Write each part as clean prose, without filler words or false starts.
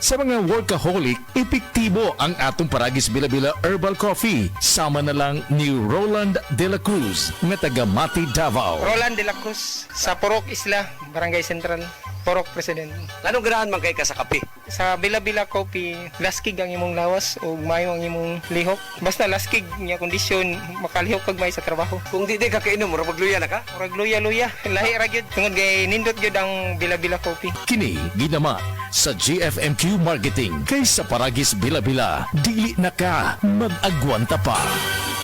Sa mga workaholic, epektibo ang atong Paragis Bila-Bila Herbal Coffee. Sama na lang ni Roland De La Cruz nga taga Mati, Davao. Roland De La Cruz sa Purok Isla, Barangay Central, Purok President. Anong ganahan man kay ka sa kape? Sa Bila-Bila Coffee, laskig ang imong lawas o mayo ang imong lihok. Basta laskig niya kondisyon, makalihok kag may sa trabaho. Kung di ka kainom, mura magluya na ka? Murag luya-luya, lahi ra gyud. Tungod kay nindot gyud ang Bila-Bila Coffee. Kini ginama sa GFMQ Marketing. Kay sa Paragis Bila-Bila, dili na ka mag-agwanta pa.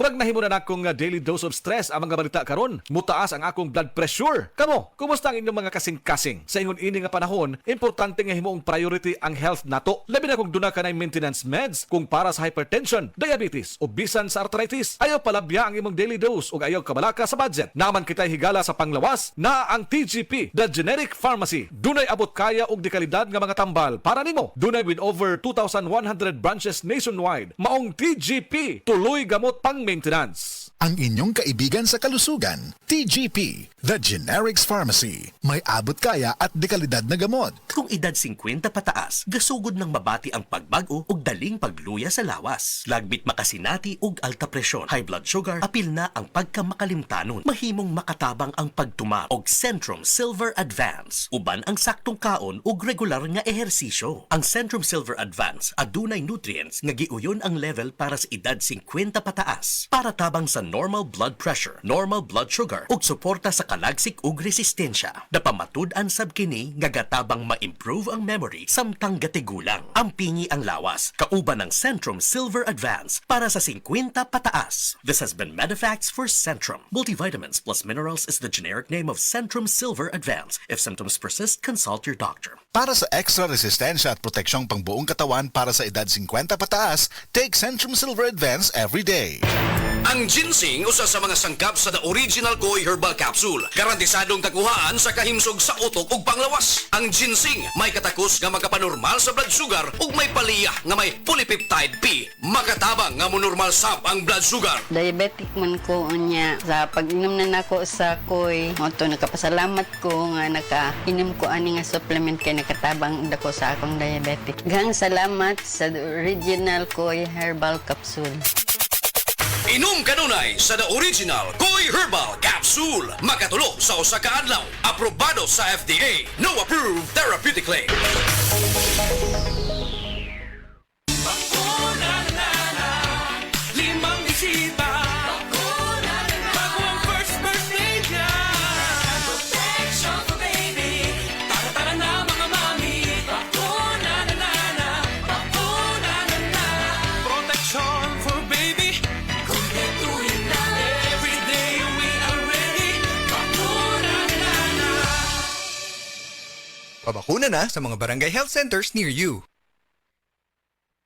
Murag nahimo na akong daily dose of stress ang mga balita karon. Mutaas ang akong blood pressure. Kamo, kumusta ang inyong mga kasing-kasing? Sa ingon ini nga panahon, importante nga himuong priority ang health nato. Labi na kung duna ka na maintenance meds kung para sa hypertension, diabetes o bisan sa arthritis. Ayaw palabya ang imong daily dose ug ayaw kabalaka sa budget. Naman kitay higala sa panglawas na ang TGP, the Generic Pharmacy. Dunay abot kaya og dekalidad nga mga tambal para nimo. Dunay with over 2,100 branches nationwide. Maong TGP, tuloy gamot pang maintenance. Ang inyong kaibigan sa kalusugan, TGP, The Generics Pharmacy. May abot kaya at dekalidad na gamot. Kung edad 50 pataas, gasugod ng mabati ang pagbago ug daling pagluya sa lawas. Lagbit makasinati ug alta presyon, high blood sugar, apil na ang pagkamakalimtanon. Mahimong makatabang ang pagtuma og Centrum Silver Advance. Uban ang saktong kaon ug regular nga ehersisyo. Ang Centrum Silver Advance adunay nutrients nga giuyon ang level para sa edad 50 pataas. Para tabang sa normal blood pressure, normal blood sugar ug suporta sa kalagsik ug resistensya. Napamatud-an sab kini nga gatabang ma-improve ang memory samtang gatigulang. Ampingi ang lawas, kauban ng Centrum Silver Advance para sa 50 pataas. This has been Medifacts for Centrum. Multivitamins plus minerals is the generic name of Centrum Silver Advance. If symptoms persist, consult your doctor. Para sa extra resistensya at proteksyong pangbuong katawan para sa edad 50 pataas, take Centrum Silver Advance every day. Ang ginseng usa sa mga sangkap sa The Original Koi Herbal Capsule. Garantisadong takuhaan sa kahimsog sa utok ug panglawas. Ang ginseng may katakos nga magapanormal sa blood sugar ug may paliyah nga may polypeptide P. Makatabang nga monormal sab ang blood sugar. Diabetic man ko unya. Sa pag-inom na nako sa koy, moto nakapasalamat ko nga nakainom ko ani nga supplement kay nakatabang dako sa akong diabetic. Gang salamat sa The Original Koi Herbal Capsule. Inom kanunay sa The Original Koi Herbal Capsule. Makatulo sa usa ka adlaw. Aprobado sa FDA. No approved therapeutically. Pabakuna na sa mga barangay health centers near you.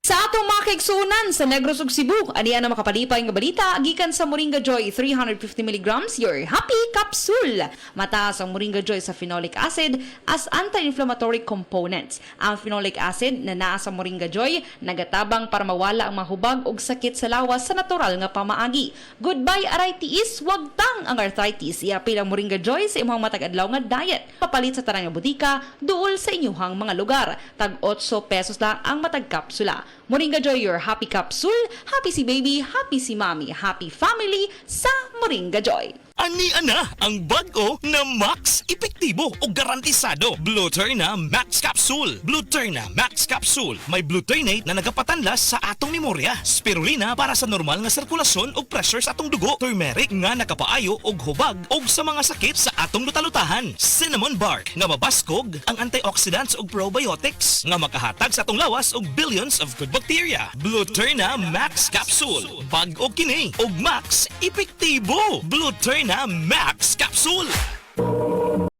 Sa atong mga kaigsunan sa Negros ug Cebu, aniya na makapalipay nga balita gikan sa Moringa Joy 350 mg your happy capsule. Mataas ang Moringa Joy sa phenolic acid as anti-inflammatory components. Ang phenolic acid na naa sa Moringa Joy nagatabang para mawala ang mahubag ug sakit sa lawas sa natural nga pamaagi. Goodbye arthritis, wag tang ang arthritis. Iapil ang Moringa Joy sa imong matag adlaw nga diet. Papalit sa tanang nga butika duol sa inyuhang mga lugar. Tag 8 pesos lang ang matag kapsula. Moringa Joy, your happy capsule. Happy si baby, happy si mommy, happy family sa Moringa Joy. Ani-ana ang bag-o na Max Epektibo o garantisado. Blueterna Max Capsule. Blueterna Max Capsule. May blueternate na nagapatanlas sa atong memorya. Spirulina para sa normal nga sirkulasyon o pressure sa atong dugo. Turmeric nga nakapaayo og hubag og sa mga sakit sa atong lutalutahan. Cinnamon bark nga mabaskog ang antioxidants ug probiotics nga makahatag sa atong lawas og billions of good bacteria. Blueterna Max Capsule. Bag-o kini og Max Epektibo. Blueterna Max Capsule.